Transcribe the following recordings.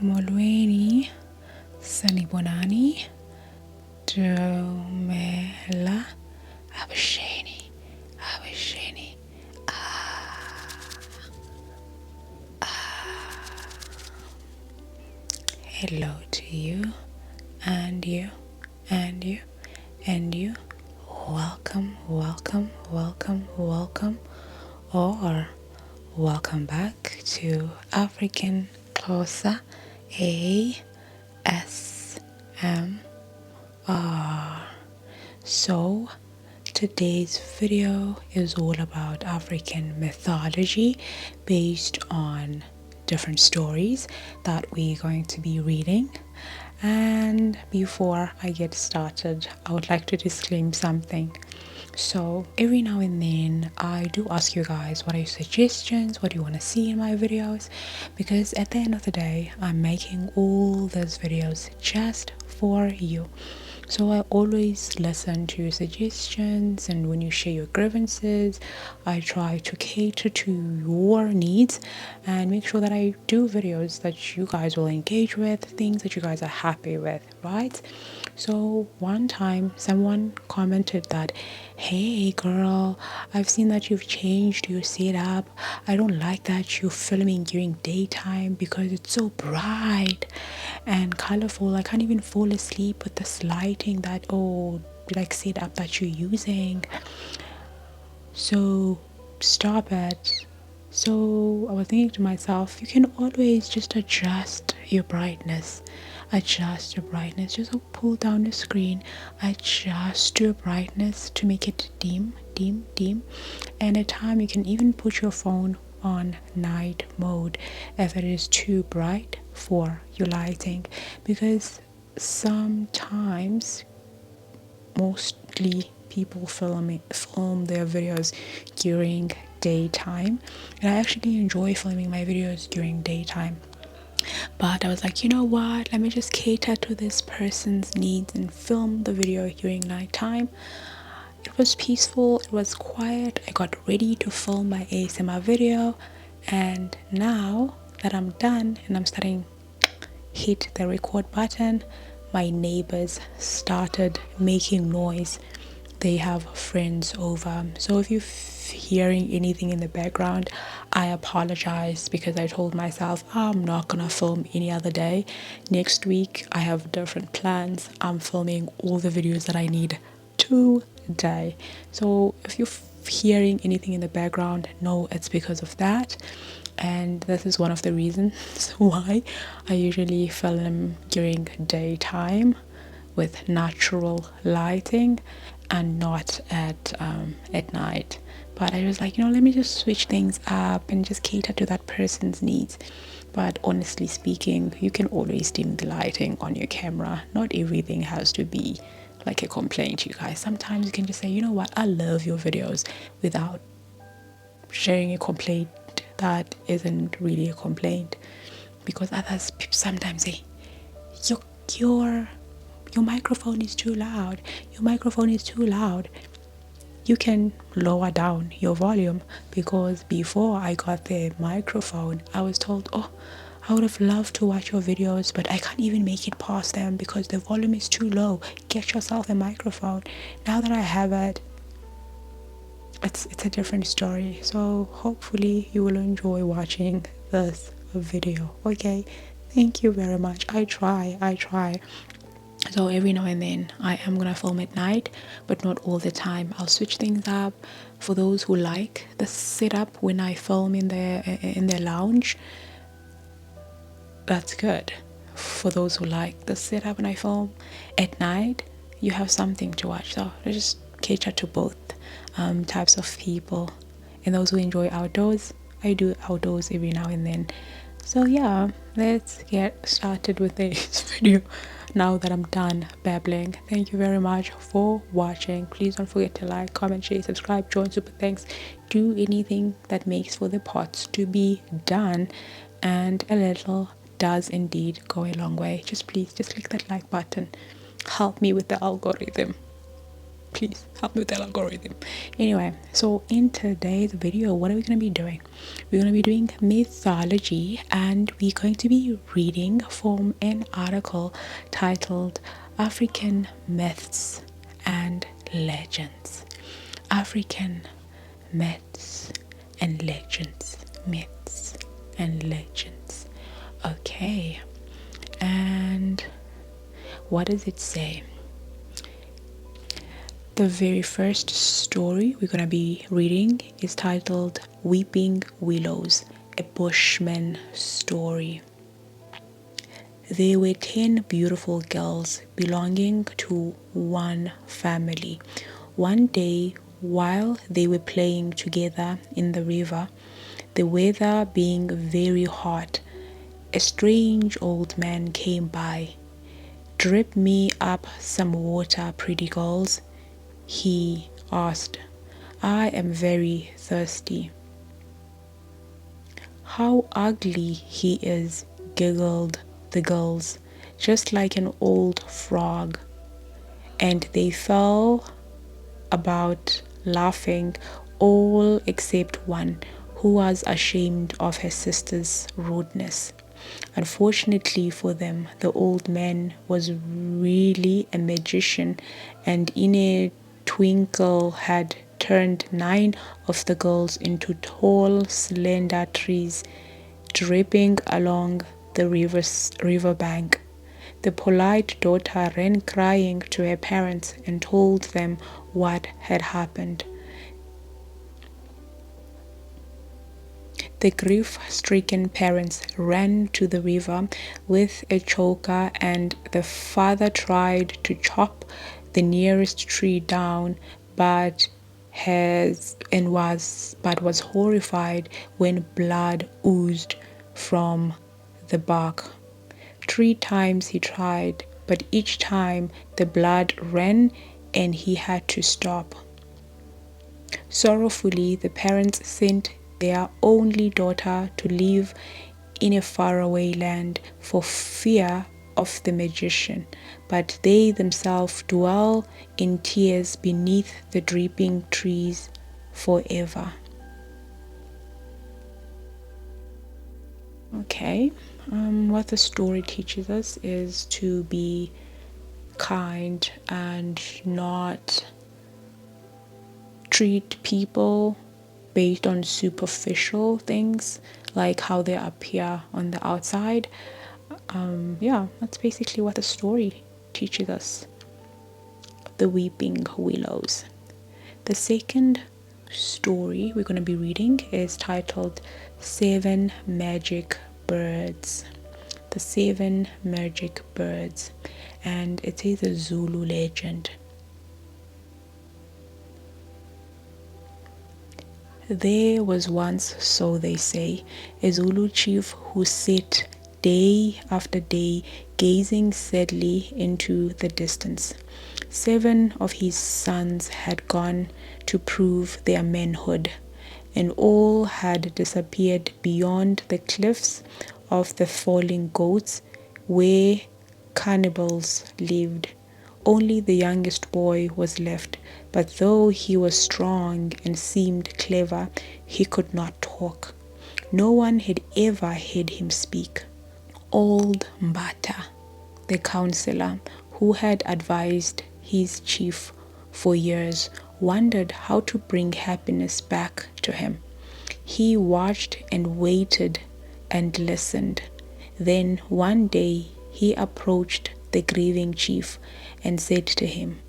Molweni, Sanibonani, Dumela, Abasheni, Abasheni. Hello to you, and you, and you, and you. Welcome, welcome, welcome, welcome, or welcome back to African Xhosa ASMR. So today's video is all about African mythology based on different stories that we're going to be reading. And before I get started, I would like to disclaim something. So every now and then I do ask you guys what are your suggestions, what do you want to see in my videos, because at the end of the day I'm making all those videos just for you. So I always listen to your suggestions, and when you share your grievances, I try to cater to your needs and make sure that I do videos that you guys will engage with, things that you guys are happy with, right? So one time someone commented that, hey girl, I've seen that you've changed your setup. I don't like that you're filming during daytime because it's so bright and colorful. I can't even fall asleep with this lighting that setup that you're using. So stop it. So I was thinking to myself, you can always just adjust your brightness. Adjust your brightness. Just pull down the screen, adjust your brightness to make it dim, dim, dim. And at time you can even put your phone on night mode if it is too bright for your lighting, because sometimes, mostly people film their videos during daytime, and I actually enjoy filming my videos during daytime. But I was like, you know what, let me just cater to this person's needs and film the video during nighttime. It was peaceful, it was quiet. I got ready to film my ASMR video, and now that I'm done and I'm starting hit the record button, my neighbors started making noise. They have friends over, so if you're hearing anything in the background, I apologize, because I told myself I'm not gonna film any other day. Next week I have different plans. I'm filming all the videos that I need today. So if you're hearing anything in the background, no, it's because of that. And this is one of the reasons why I usually film during daytime with natural lighting and not at night. But I was like, let me just switch things up and just cater to that person's needs. But honestly speaking, you can always dim the lighting on your camera. Not everything has to be like a complaint, you guys. Sometimes you can just say, you know what, I love your videos, without sharing a complaint that isn't really a complaint. Because others sometimes say, your microphone is too loud, your microphone is too loud. You can lower down your volume, because before I got the microphone I was told, oh, I would have loved to watch your videos, but I can't even make it past them because the volume is too low. Get yourself a microphone. Now that I have it, it's a different story. So hopefully you will enjoy watching this video. Okay, thank you very much. I try. So every now and then I am gonna film at night, but not all the time. I'll switch things up. For those who like the setup when I film in the lounge, that's good. For those who like the setup when I film at night, you have something to watch. So I just cater to both types of people. And those who enjoy outdoors, I do outdoors every now and then. So yeah, let's get started with this video now that I'm done babbling. Thank you very much for watching. Please don't forget to like, comment, share, subscribe, join super thanks. Do anything that makes for the pots to be done, and a little does indeed go a long way. Just please just click that like button. Help me with the algorithm. Please help me with that algorithm. Anyway, so in today's video, what are we going to be doing? We're going to be doing mythology, and we're going to be reading from an article titled African Myths and Legends. African myths and legends. Myths and legends. Okay, and what does it say? The very first story we're going to be reading is titled Weeping Willows, a Bushman story. There were 10 beautiful girls belonging to one family. One day, while they were playing together in the river, the weather being very hot, a strange old man came by. "Drip me up some water, pretty girls," he asked. "I am very thirsty." "How ugly he is," giggled the girls, "just like an old frog." And they fell about laughing, all except one, who was ashamed of her sister's rudeness. Unfortunately for them, the old man was really a magician, and in a twinkle had turned 9 of the girls into tall, slender trees, dripping along the riverbank. The polite daughter ran crying to her parents and told them what had happened. The grief-stricken parents ran to the river with a choker, and the father tried to chop the nearest tree down, but was horrified when blood oozed from the bark. 3 times he tried, but each time the blood ran and he had to stop. Sorrowfully, the parents sent their only daughter to live in a faraway land for fear of the magician, but they themselves dwell in tears beneath the dripping trees forever. Okay, what the story teaches us is to be kind and not treat people based on superficial things, like how they appear on the outside. That's basically what the story teaches us. The Weeping Willows. The second story we're going to be reading is titled 7 Magic Birds. The 7 Magic Birds, and it is a Zulu legend. There was once, so they say, a Zulu chief who sat day after day gazing sadly into the distance. 7 of his sons had gone to prove their manhood, and all had disappeared beyond the cliffs of the falling goats where cannibals lived. Only the youngest boy was left, but though he was strong and seemed clever, he could not talk. No one had ever heard him speak. Old Mbata, the counselor, who had advised his chief for years, wondered how to bring happiness back to him. He watched and waited and listened. Then one day he approached the grieving chief and said to him,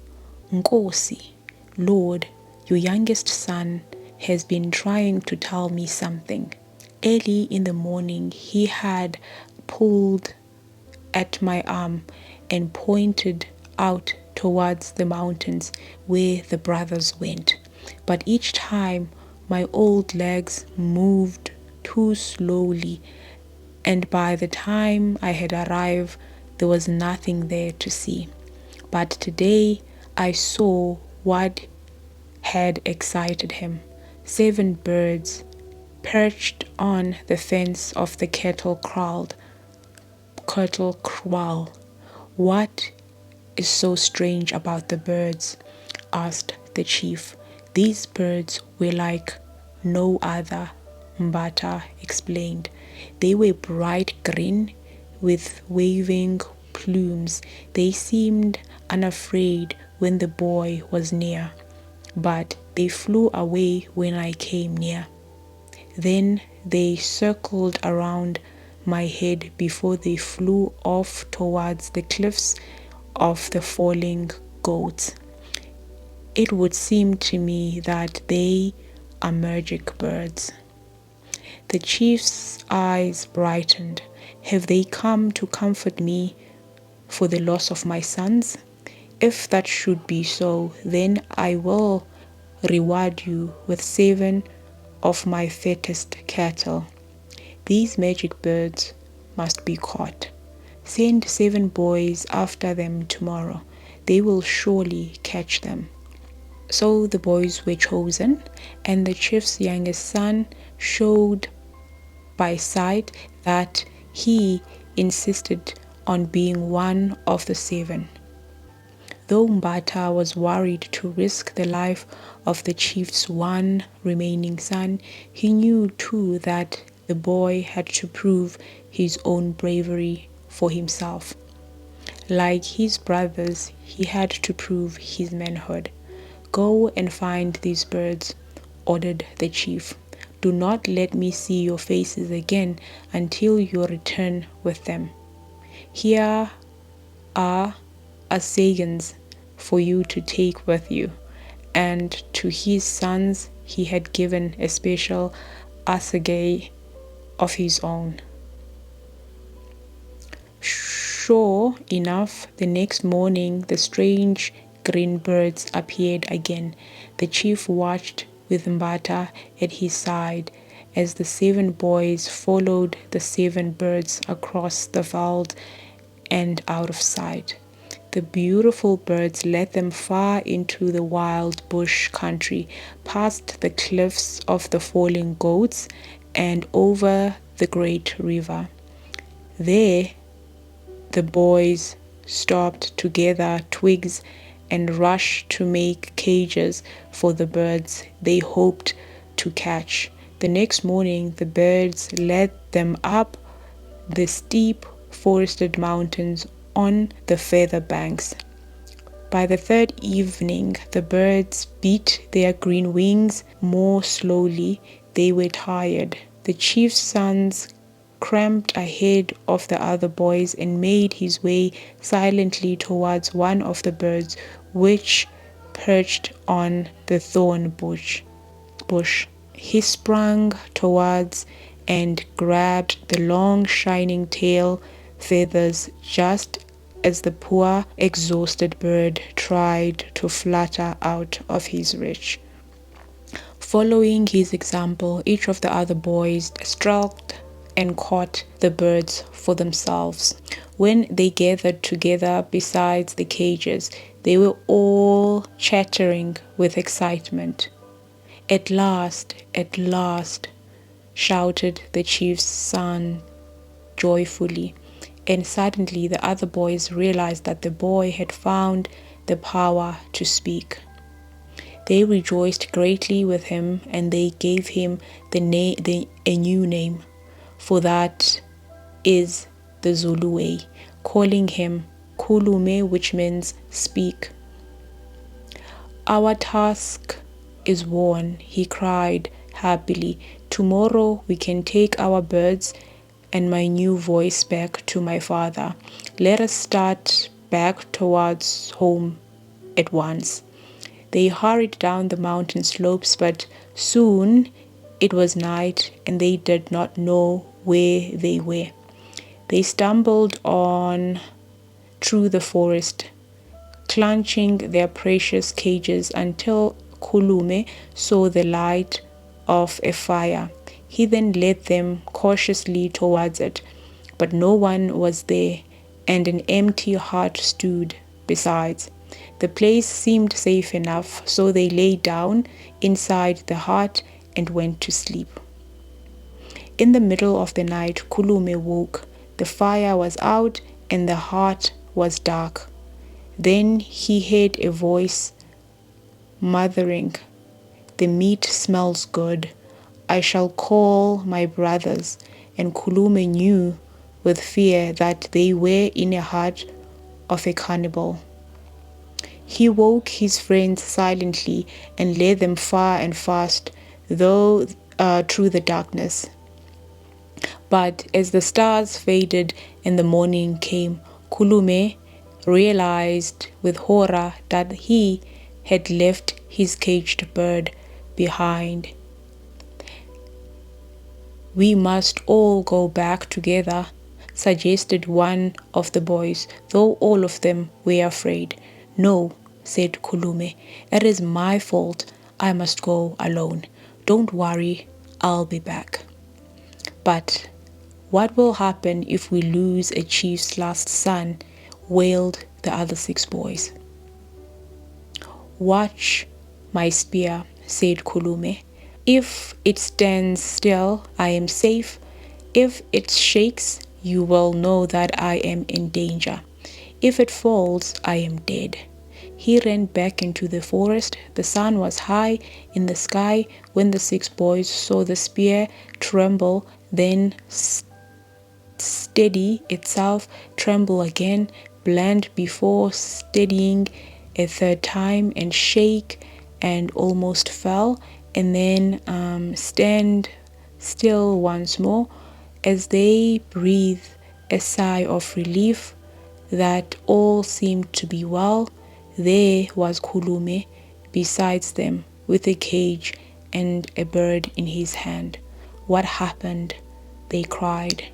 "Nkosi, Lord, your youngest son has been trying to tell me something. Early in the morning he had pulled at my arm and pointed out towards the mountains where the brothers went. But each time my old legs moved too slowly, and by the time I had arrived, there was nothing there to see. But today I saw what had excited him. 7 birds perched on the fence of the cattle kraal. What is so strange about the birds? asked the chief. These birds were like no other, Mbata explained. They were bright green with waving plumes. They seemed unafraid when the boy was near, but they flew away when I came near. Then they circled around my head before they flew off towards the cliffs of the falling goats. It would seem to me that they are magic birds. The chief's eyes brightened. Have they come to comfort me for the loss of my sons? If that should be so, then I will reward you with 7 of my fattest cattle. These magic birds must be caught. Send 7 boys after them tomorrow. They will surely catch them. So the boys were chosen, and the chief's youngest son showed by sight that he insisted on being one of the 7. Though Mbata was worried to risk the life of the chief's one remaining son, he knew too that the boy had to prove his own bravery for himself. Like his brothers, he had to prove his manhood. Go and find these birds, ordered the chief. Do not let me see your faces again until you return with them. Here are asagans for you to take with you. And to his sons he had given a special assegai of his own. Sure enough, the next morning the strange green birds appeared again. The chief watched with Mbata at his side as the 7 boys followed the 7 birds across the veld and out of sight. The beautiful birds led them far into the wild bush country, past the cliffs of the falling goats, and over the great river. There, the boys stopped to gather twigs and rushed to make cages for the birds they hoped to catch. The next morning, the birds led them up the steep forested mountains on the feather banks. By the 3rd evening, the birds beat their green wings more slowly. They were tired. The chief's sons cramped ahead of the other boys and made his way silently towards one of the birds which perched on the thorn bush. He sprang towards and grabbed the long shining tail feathers just as the poor exhausted bird tried to flutter out of his reach. Following his example, each of the other boys stroked and caught the birds for themselves. When they gathered together beside the cages, they were all chattering with excitement. At last, shouted the chief's son joyfully, and suddenly the other boys realized that the boy had found the power to speak. They rejoiced greatly with him, and they gave him a new name, for that is the Zulu way, calling him Kulume, which means speak. Our task is won, he cried happily. Tomorrow we can take our birds and my new voice back to my father. Let us start back towards home at once. They hurried down the mountain slopes, but soon it was night and they did not know where they were. They stumbled on through the forest, clutching their precious cages until Kulume saw the light of a fire. He then led them cautiously towards it, but no one was there, and an empty hut stood besides. The place seemed safe enough, so they lay down inside the hut and went to sleep. In the middle of the night, Kulume woke. The fire was out and the hut was dark. Then he heard a voice mothering. The meat smells good. I shall call my brothers. And Kulume knew with fear that they were in a hut of a cannibal. He woke his friends silently and led them far and fast, though through the darkness. But as the stars faded and the morning came, Kulume realized with horror that he had left his caged bird behind. We must all go back together, suggested one of the boys, though all of them were afraid. No, said Kulume, it is my fault. I must go alone. Don't worry, I'll be back. But what will happen if we lose a chief's last son? Wailed the other 6 boys. Watch my spear, said Kulume. If it stands still, I am safe. If it shakes, you will know that I am in danger. If it falls, I am dead. He ran back into the forest. The sun was high in the sky when the 6 boys saw the spear tremble, then steady itself, tremble again, bland before steadying a 3rd time, and shake and almost fell, and then stand still once more as they breathed a sigh of relief that all seemed to be well. There was Kulume besides them with a cage and a bird in his hand. What happened? They cried.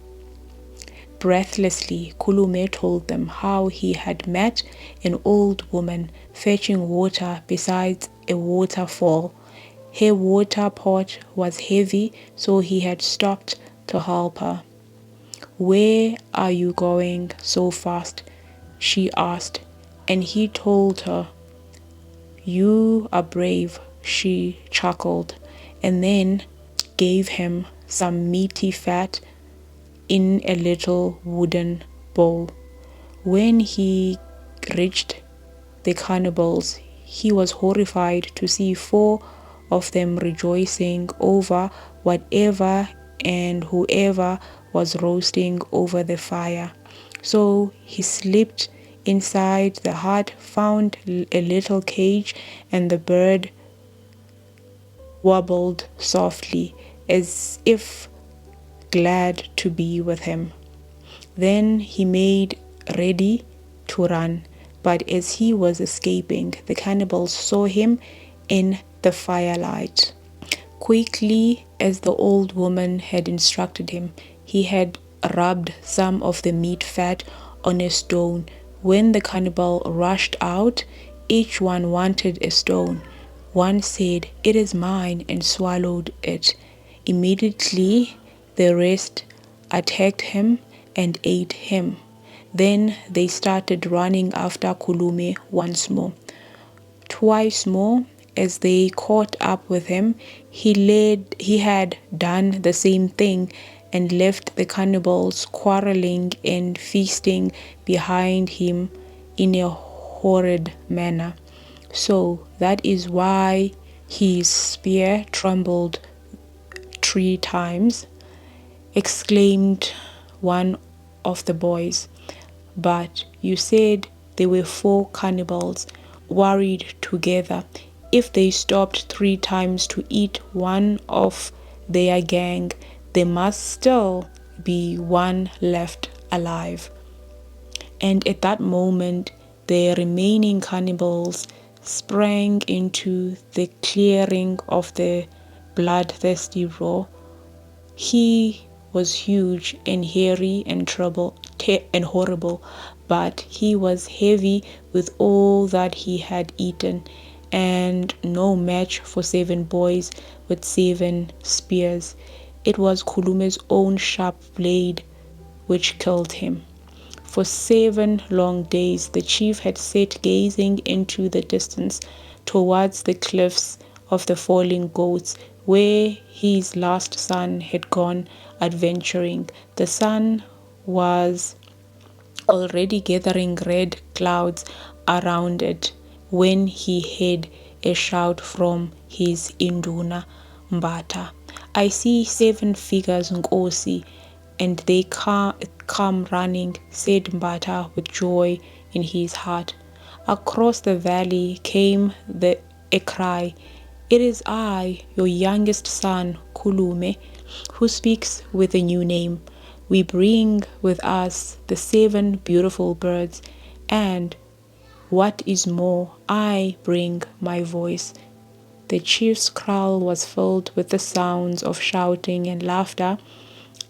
Breathlessly, Kulume told them how he had met an old woman fetching water beside a waterfall. Her water pot was heavy, so he had stopped to help her. Where are you going so fast? She asked, and he told her. You are brave, she chuckled, and then gave him some meaty fat in a little wooden bowl. When he reached the cannibals, he was horrified to see 4 of them rejoicing over whatever and whoever was roasting over the fire. So he slipped inside the hut, found a little cage, and the bird wobbled softly as if glad to be with him. Then he made ready to run, but as he was escaping, the cannibals saw him in the firelight. Quickly, as the old woman had instructed him, he had rubbed some of the meat fat on a stone. When the cannibal rushed out, each one wanted a stone. One said, "It is mine," and swallowed it. Immediately, the rest attacked him and ate him. Then they started running after Kulume once more. Twice more, as they caught up with him, he had done the same thing and left the cannibals quarreling and feasting behind him in a horrid manner. So that is why his spear trembled 3 times, exclaimed one of the boys. But you said there were 4 cannibals worried together. If they stopped 3 times to eat one of their gang, there must still be one left alive. And at that moment, the remaining cannibals sprang into the clearing of the bloodthirsty roar. He was huge and hairy and horrible, but he was heavy with all that he had eaten, and no match for 7 boys with 7 spears. It was Kulume's own sharp blade which killed him. For 7 long days the chief had sat gazing into the distance towards the cliffs of the falling goats, where his last son had gone adventuring. The sun was already gathering red clouds around it when he had a shout from his Induna Mbata. I see 7 figures Nkosi, and they come running, said Mbata with joy in his heart. Across the valley came a cry. It is I, your youngest son, Kulume, who speaks with a new name. We bring with us the 7 beautiful birds, and what is more, I bring my voice. The chief's kraal was filled with the sounds of shouting and laughter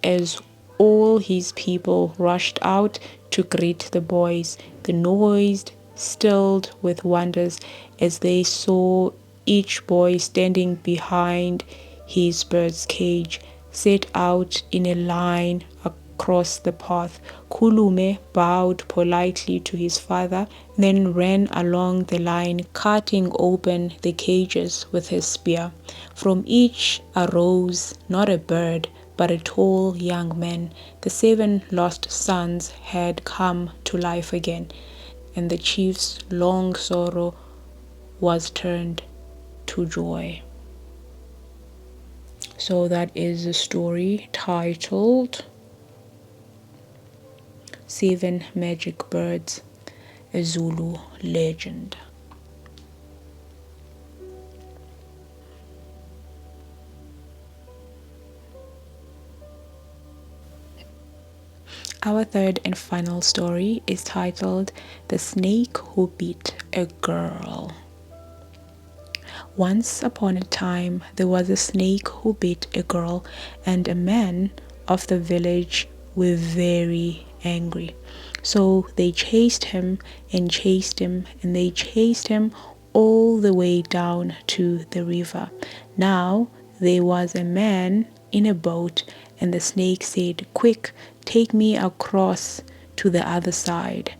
as all his people rushed out to greet the boys. The noise stilled with wonders as they saw each boy standing behind his bird's cage, set out in a line across the path. Kulume bowed politely to his father, then ran along the line, cutting open the cages with his spear. From each arose not a bird, but a tall young man. The 7 lost sons had come to life again, and the chief's long sorrow was turned to joy. So that is a story titled 7 Magic Birds, a Zulu Legend. Our third and final story is titled The Snake Who Bit a Girl. Once upon a time, there was a snake who bit a girl, and a man of the village were very angry. So they chased him and chased him, and they chased him all the way down to the river. Now there was a man in a boat, and the snake said, "Quick, take me across to the other side."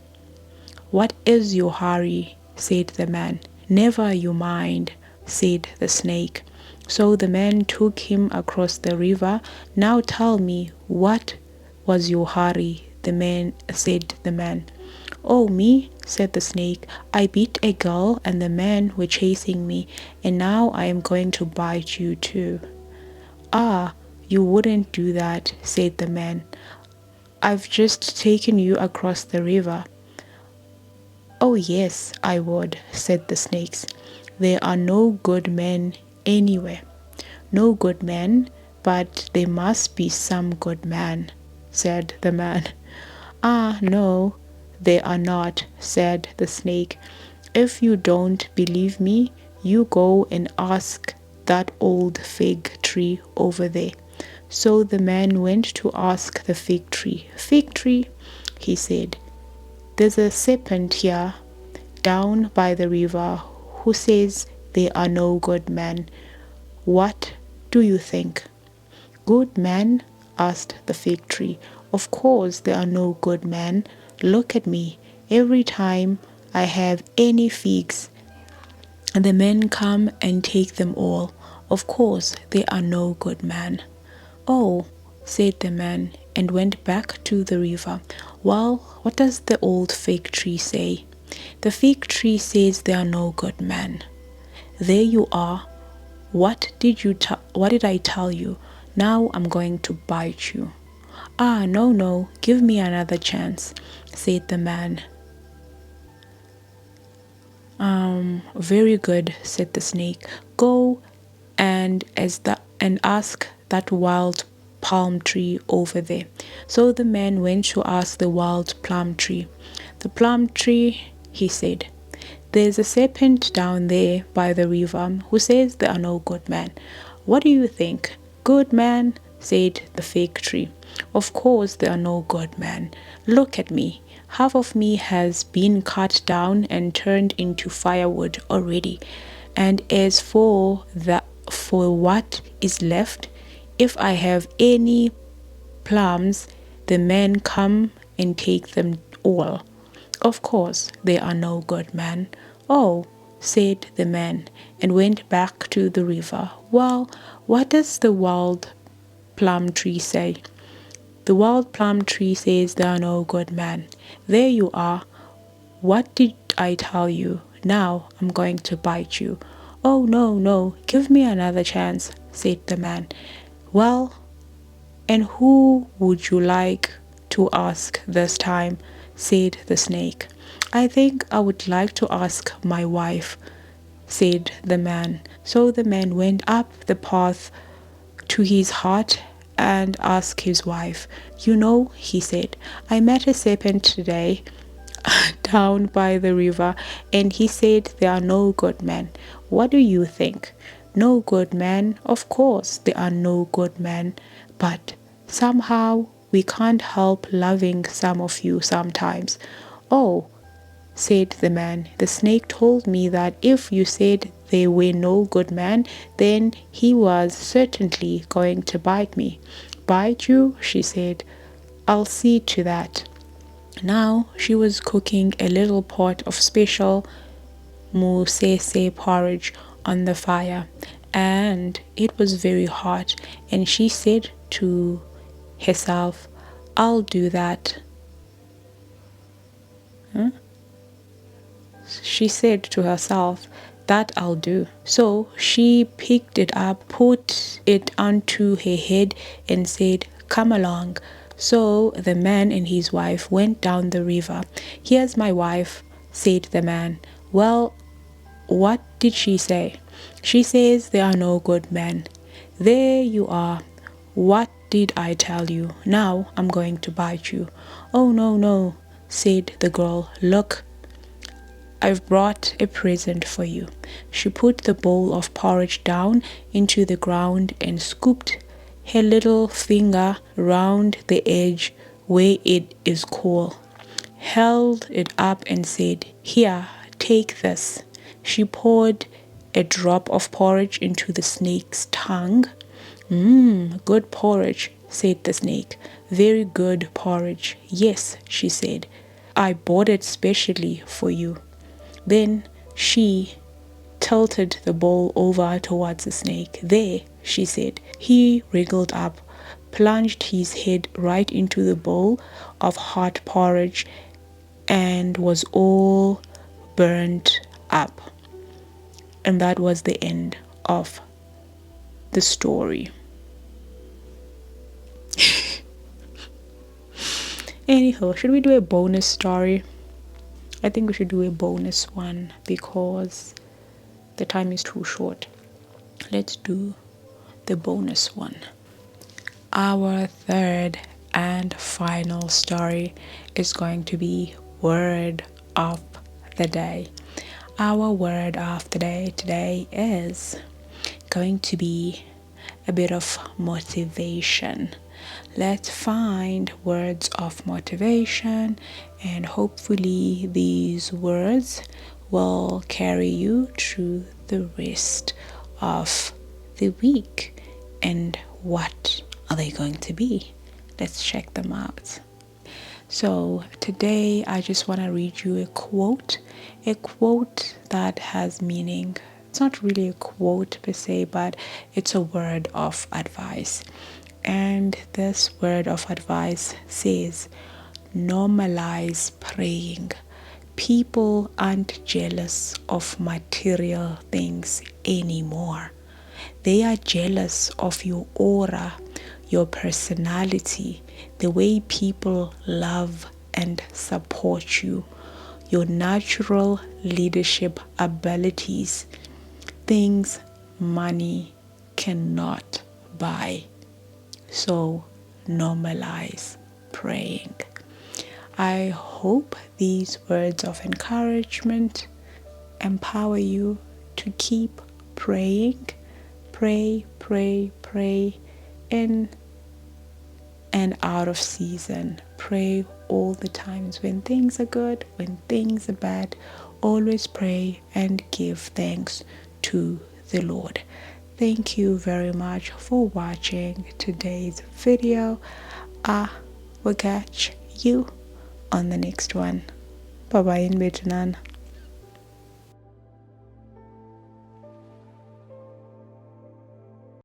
"What is your hurry?" said the man. "Never you mind," said the snake. So the man took him across the river. "Now tell me, what was your hurry?" said the man. "Oh, me," said the snake. "I beat a girl and the men were chasing me, and now I am going to bite you too." "Ah, you wouldn't do that," said the man. "I've just taken you across the river." "Oh yes, I would," said the snakes. "There are no good men anywhere." "No good men, but there must be some good man," said the man. "Ah, no, there are not," said the snake. "If you don't believe me, you go and ask that old fig tree over there." So the man went to ask the fig tree. "Fig tree," he said, "there's a serpent here down by the river who says there are no good men. What do you think?" "Good men?" asked the fig tree. "Of course there are no good men. Look at me. Every time I have any figs, the men come and take them all. Of course there are no good men." "Oh," said the man, and went back to the river. "Well, what does the old fig tree say?" "The fig tree says there are no good men." "There you are. What did I tell you? Now I'm going to bite you." "Ah, no, give me another chance," said the man. Very good," said the snake. "Go and ask that wild palm tree over there." So the man went to ask the wild plum tree. "The plum tree," he said, "there's a serpent down there by the river who says there are no good men. What do you think?" "Good man," said the fig tree. "Of course there are no good men. Look at me. Half of me has been cut down and turned into firewood already. And as for what is left, if I have any plums, the men come and take them all. Of course there are no good men." "Oh," said the man, and went back to the river. "Well, what does the wild plum tree say?" "The wild plum tree says there are no good men." "There you are. What did I tell you? Now I'm going to bite you." "Oh, no, no, give me another chance," said the man. "Well, and who would you like to ask this time?" said the snake. "I think I would like to ask my wife," said the man. So the man went up the path to his hut and asked his wife. "You know," he said, "I met a serpent today down by the river, and he said there are no good men. What do you think?" "No good men? Of course there are no good men, but somehow we can't help loving some of you sometimes." "Oh," said the man, "the snake told me that if you said there were no good men, then he was certainly going to bite me." "Bite you?" she said. "I'll see to that." Now she was cooking a little pot of special musese porridge on the fire, and it was very hot, and she said to herself, "I'll do that." She said to herself, "That I'll do." So she picked it up, put it onto her head, and said, "Come along." So the man and his wife went down the river. "Here's my wife," said the man. "Well, what did she say?" "She says there are no good men." "There you are. What did I tell you? Now I'm going to bite you." "Oh, no, no," said the girl. "Look, I've brought a present for you." She put the bowl of porridge down into the ground and scooped her little finger round the edge where it is cool, held it up and said, "Here, take this." She poured a drop of porridge into the snake's tongue. Good porridge," said the snake. "Very good porridge." "Yes," she said. "I bought it specially for you." Then she tilted the bowl over towards the snake. "There," she said. He wriggled up, plunged his head right into the bowl of hot porridge, and was all burnt up. And that was the end of the story. Anyhow, should we do a bonus story? I think we should do a bonus one because the time is too short. Let's do the bonus one. Our third and final story is going to be word of the day. Our word of the day today is going to be a bit of motivation. Let's find words of motivation, and hopefully these words will carry you through the rest of the week. And what are they going to be? Let's check them out. So today I just want to read you a quote that has meaning. It's not really a quote per se, but it's a word of advice. And this word of advice says, normalize praying. People aren't jealous of material things anymore. They are jealous of your aura, your personality, the way people love and support you, your natural leadership abilities, things money cannot buy. So normalize praying. I hope these words of encouragement empower you to keep praying. Pray, pray, pray in and out of season. Pray all the times when things are good, when things are bad. Always pray and give thanks to the Lord. Thank you very much for watching today's video. I will catch you on the next one. Bye bye in Vietnam.